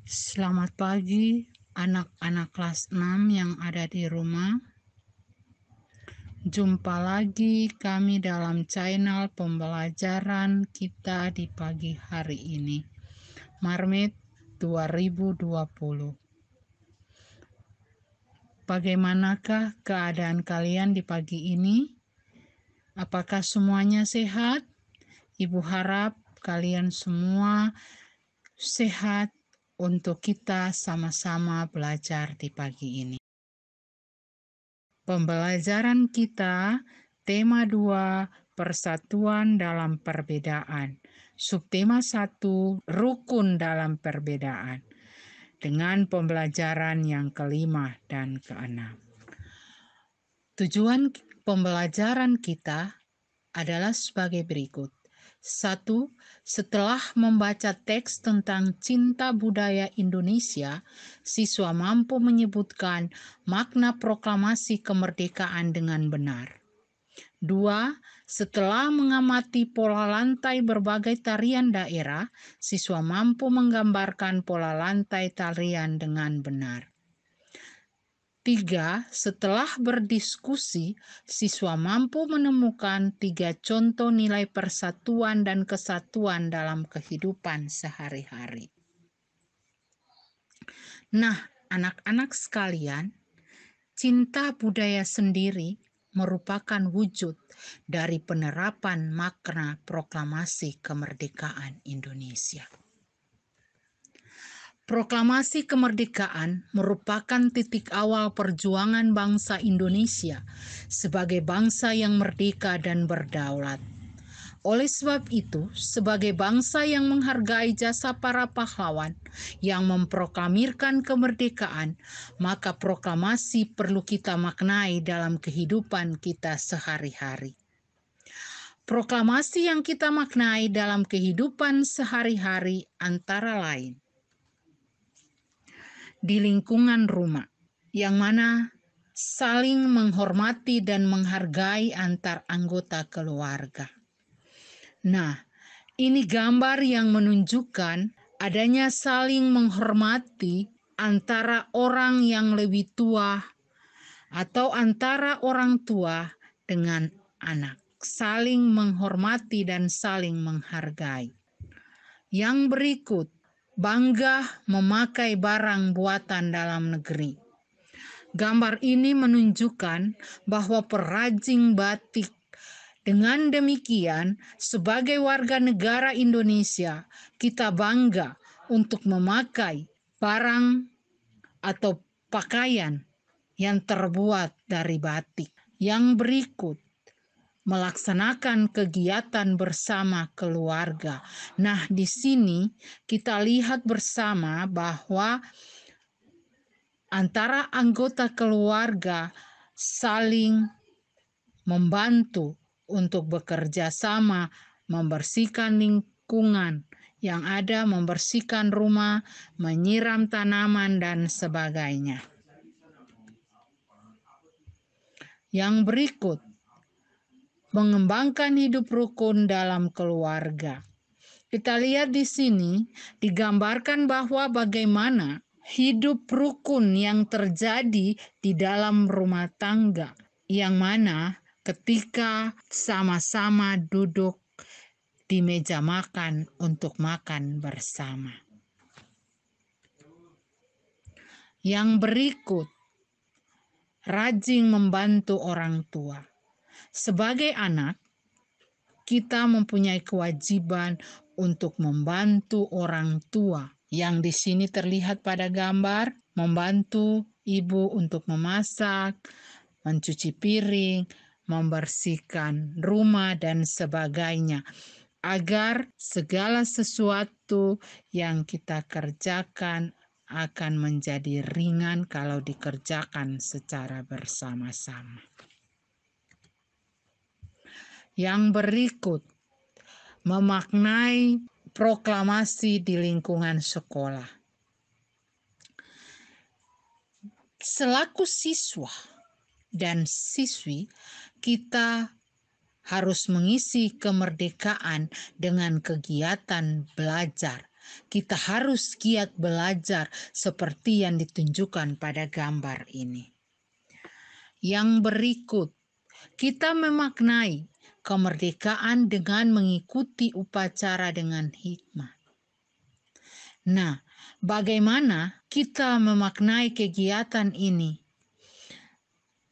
Selamat pagi anak-anak kelas 6 yang ada di rumah. Jumpa lagi kami dalam channel pembelajaran kita di pagi hari ini, Maret 2020. Bagaimanakah keadaan kalian di pagi ini? Apakah semuanya sehat? Ibu harap kalian semua sehat untuk kita sama-sama belajar di pagi ini. Pembelajaran kita, tema 2, persatuan dalam perbedaan. Subtema 1, rukun dalam perbedaan. Dengan pembelajaran yang kelima dan keenam. Tujuan pembelajaran kita adalah sebagai berikut. 1. Setelah membaca teks tentang cinta budaya Indonesia, siswa mampu menyebutkan makna proklamasi kemerdekaan dengan benar. 2. Setelah mengamati pola lantai berbagai tarian daerah, siswa mampu menggambarkan pola lantai tarian dengan benar. 3. Setelah berdiskusi, siswa mampu menemukan 3 contoh nilai persatuan dan kesatuan dalam kehidupan sehari-hari. Nah, anak-anak sekalian, cinta budaya sendiri merupakan wujud dari penerapan makna proklamasi kemerdekaan Indonesia. Proklamasi kemerdekaan merupakan titik awal perjuangan bangsa Indonesia sebagai bangsa yang merdeka dan berdaulat. Oleh sebab itu, sebagai bangsa yang menghargai jasa para pahlawan yang memproklamirkan kemerdekaan, maka proklamasi perlu kita maknai dalam kehidupan kita sehari-hari. Proklamasi yang kita maknai dalam kehidupan sehari-hari antara lain di lingkungan rumah, yang mana saling menghormati dan menghargai antar anggota keluarga. Nah, ini gambar yang menunjukkan adanya saling menghormati antara orang yang lebih tua atau antara orang tua dengan anak. Saling menghormati dan saling menghargai. Yang berikut, bangga memakai barang buatan dalam negeri. Gambar ini menunjukkan bahwa perajin batik dengan demikian, sebagai warga negara Indonesia, kita bangga untuk memakai barang atau pakaian yang terbuat dari batik. Yang berikut, melaksanakan kegiatan bersama keluarga. Nah, di sini kita lihat bersama bahwa antara anggota keluarga saling membantu untuk bekerja sama, membersihkan lingkungan yang ada, membersihkan rumah, menyiram tanaman, dan sebagainya. Yang berikut, mengembangkan hidup rukun dalam keluarga. Kita lihat di sini digambarkan bahwa bagaimana hidup rukun yang terjadi di dalam rumah tangga, yang mana ketika sama-sama duduk di meja makan untuk makan bersama. Yang berikut, rajin membantu orang tua. Sebagai anak, kita mempunyai kewajiban untuk membantu orang tua. Yang di sini terlihat pada gambar, membantu ibu untuk memasak, mencuci piring, membersihkan rumah, dan sebagainya. Agar segala sesuatu yang kita kerjakan akan menjadi ringan kalau dikerjakan secara bersama-sama. Yang berikut, memaknai proklamasi di lingkungan sekolah. Selaku siswa dan siswi, kita harus mengisi kemerdekaan dengan kegiatan belajar kita harus giat belajar seperti yang ditunjukkan pada gambar ini. Yang berikut, kita memaknai kemerdekaan dengan mengikuti upacara dengan hikmat. Nah, bagaimana kita memaknai kegiatan ini?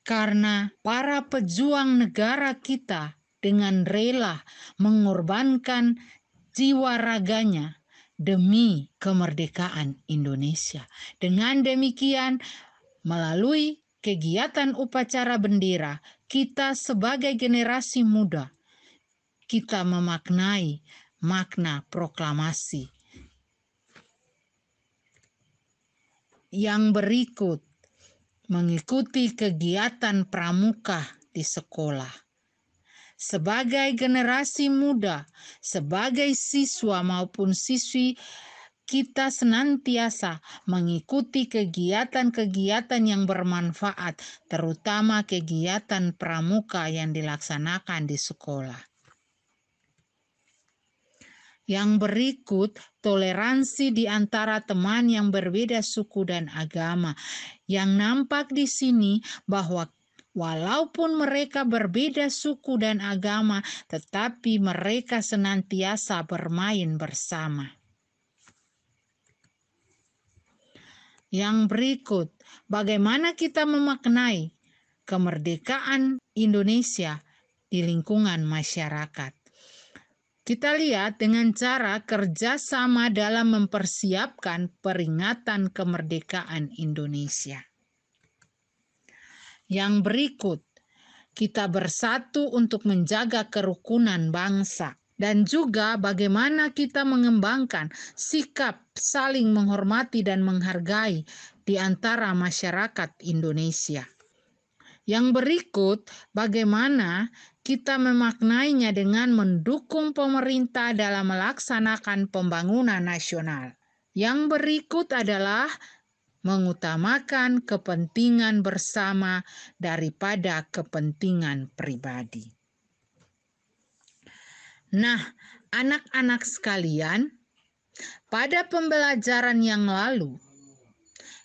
Karena para pejuang negara kita dengan rela mengorbankan jiwa raganya demi kemerdekaan Indonesia. Dengan demikian, melalui kegiatan upacara bendera, kita sebagai generasi muda, kita memaknai makna proklamasi. Yang berikut, mengikuti kegiatan pramuka di sekolah. Sebagai generasi muda, sebagai siswa maupun siswi, kita senantiasa mengikuti kegiatan-kegiatan yang bermanfaat, terutama kegiatan pramuka yang dilaksanakan di sekolah. Yang berikut, toleransi di antara teman yang berbeda suku dan agama. Yang nampak di sini bahwa walaupun mereka berbeda suku dan agama, tetapi mereka senantiasa bermain bersama. Yang berikut, bagaimana kita memaknai kemerdekaan Indonesia di lingkungan masyarakat. Kita lihat dengan cara kerjasama dalam mempersiapkan peringatan kemerdekaan Indonesia. Yang berikut, kita bersatu untuk menjaga kerukunan bangsa. Dan juga bagaimana kita mengembangkan sikap saling menghormati dan menghargai di antara masyarakat Indonesia. Yang berikut, bagaimana kita memaknainya dengan mendukung pemerintah dalam melaksanakan pembangunan nasional. Yang berikut adalah mengutamakan kepentingan bersama daripada kepentingan pribadi. Nah, anak-anak sekalian, pada pembelajaran yang lalu,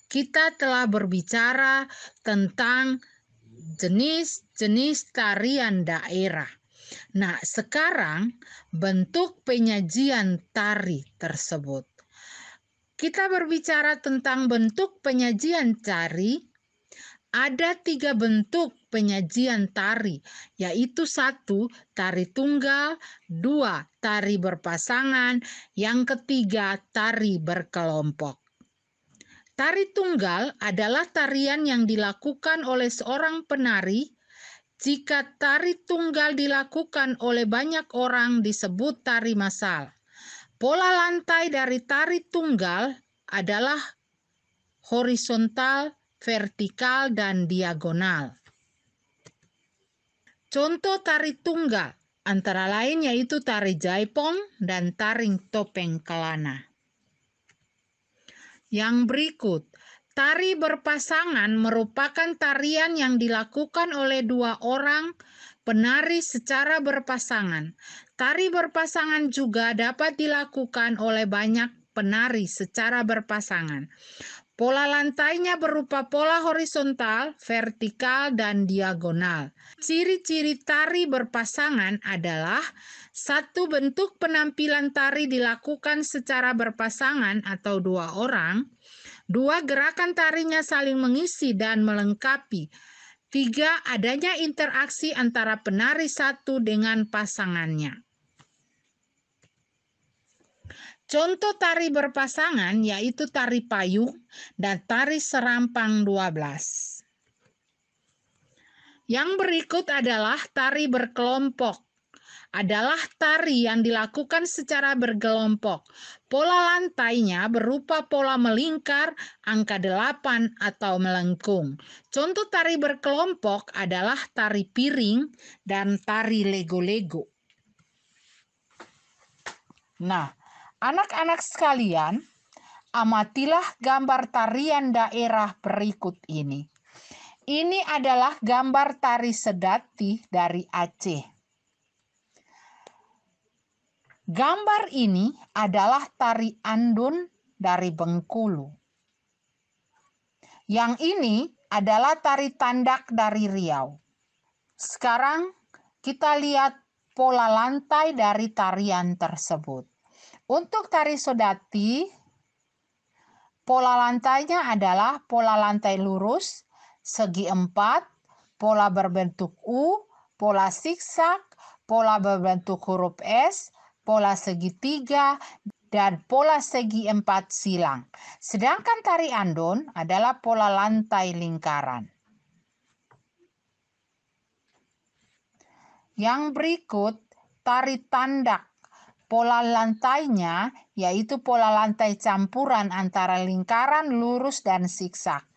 kita telah berbicara tentang jenis-jenis tarian daerah. Nah, sekarang bentuk penyajian tari tersebut. Kita berbicara tentang bentuk penyajian tari. Ada 3 bentuk penyajian tari, yaitu 1, tari tunggal, 2, tari berpasangan, yang ketiga, tari berkelompok. Tari tunggal adalah tarian yang dilakukan oleh seorang penari. Jika tari tunggal dilakukan oleh banyak orang disebut tari massal. Pola lantai dari tari tunggal adalah horizontal, vertikal, dan diagonal. Contoh tari tunggal antara lain yaitu tari jaipong dan taring topeng kelana. Yang berikut, tari berpasangan merupakan tarian yang dilakukan oleh 2 orang penari secara berpasangan. Tari berpasangan juga dapat dilakukan oleh banyak penari secara berpasangan. Pola lantainya berupa pola horizontal, vertikal, dan diagonal. Ciri-ciri tari berpasangan adalah 1, bentuk penampilan tari dilakukan secara berpasangan atau 2 orang. 2, gerakan tarinya saling mengisi dan melengkapi. 3, adanya interaksi antara penari satu dengan pasangannya. Contoh tari berpasangan yaitu tari payung dan tari serampang 12. Yang berikut adalah tari berkelompok. Adalah tari yang dilakukan secara berkelompok. Pola lantainya berupa pola melingkar, angka 8 atau melengkung. Contoh tari berkelompok adalah tari piring dan tari lego-lego. Nah, anak-anak sekalian, amatilah gambar tarian daerah berikut ini. Ini adalah gambar tari sedati dari Aceh. Gambar ini adalah tari andun dari Bengkulu. Yang ini adalah tari tandak dari Riau. Sekarang kita lihat pola lantai dari tarian tersebut. Untuk tari Sodati, pola lantainya adalah pola lantai lurus, segi 4, pola berbentuk U, pola siksak, pola berbentuk huruf S, pola segitiga, dan pola segi 4 silang. Sedangkan tari andon adalah pola lantai lingkaran. Yang berikut tari tandak. Pola lantainya yaitu pola lantai campuran antara lingkaran, lurus, dan siksak.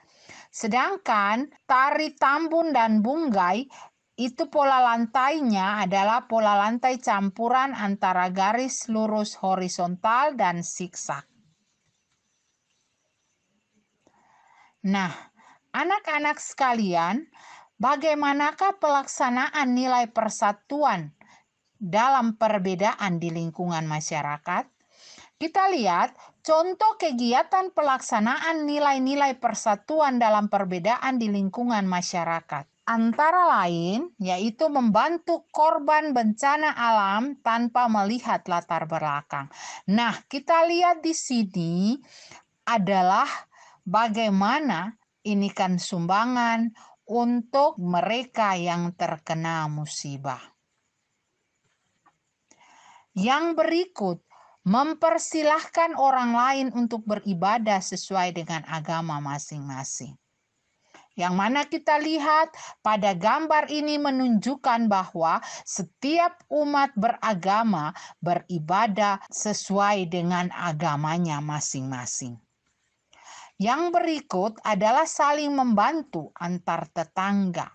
Sedangkan tari tambun dan bunggai itu pola lantainya adalah pola lantai campuran antara garis lurus horizontal dan siksak. Nah, anak-anak sekalian, bagaimanakah pelaksanaan nilai persatuan dalam perbedaan di lingkungan masyarakat? Kita lihat contoh kegiatan pelaksanaan nilai-nilai persatuan dalam perbedaan di lingkungan masyarakat. Antara lain, yaitu membantu korban bencana alam tanpa melihat latar belakang. Nah, kita lihat di sini adalah bagaimana ini kan sumbangan untuk mereka yang terkena musibah. Yang berikut, mempersilahkan orang lain untuk beribadah sesuai dengan agama masing-masing. Yang mana kita lihat pada gambar ini menunjukkan bahwa setiap umat beragama beribadah sesuai dengan agamanya masing-masing. Yang berikut adalah saling membantu antar tetangga.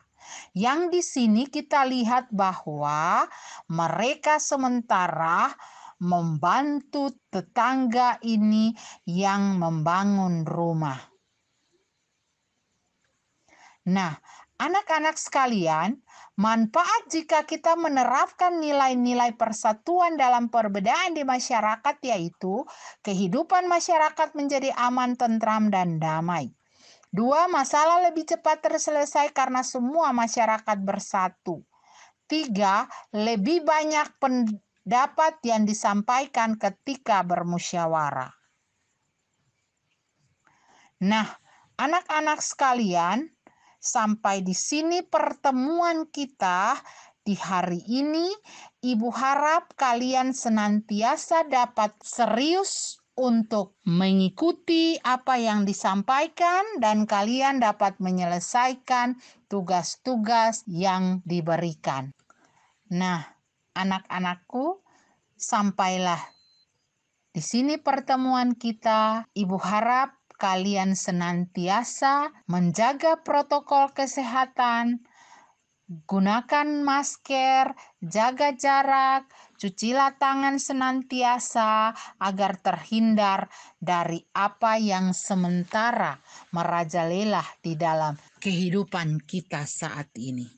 Yang di sini kita lihat bahwa mereka sementara membantu tetangga ini yang membangun rumah. Nah, anak-anak sekalian, manfaat jika kita menerapkan nilai-nilai persatuan dalam perbedaan di masyarakat yaitu kehidupan masyarakat menjadi aman, tentram, dan damai. 2. Masalah lebih cepat terselesai karena semua masyarakat bersatu. 3. Lebih banyak pendapat yang disampaikan ketika bermusyawarah. Nah, anak-anak sekalian, sampai di sini pertemuan kita di hari ini. Ibu harap kalian senantiasa dapat serius untuk mengikuti apa yang disampaikan dan kalian dapat menyelesaikan tugas-tugas yang diberikan. Nah, anak-anakku, sampailah di sini pertemuan kita. Ibu harap kalian senantiasa menjaga protokol kesehatan, gunakan masker, jaga jarak, cucilah tangan senantiasa agar terhindar dari apa yang sementara merajalela di dalam kehidupan kita saat ini.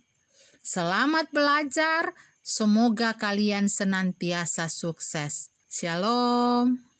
Selamat belajar, semoga kalian senantiasa sukses. Shalom.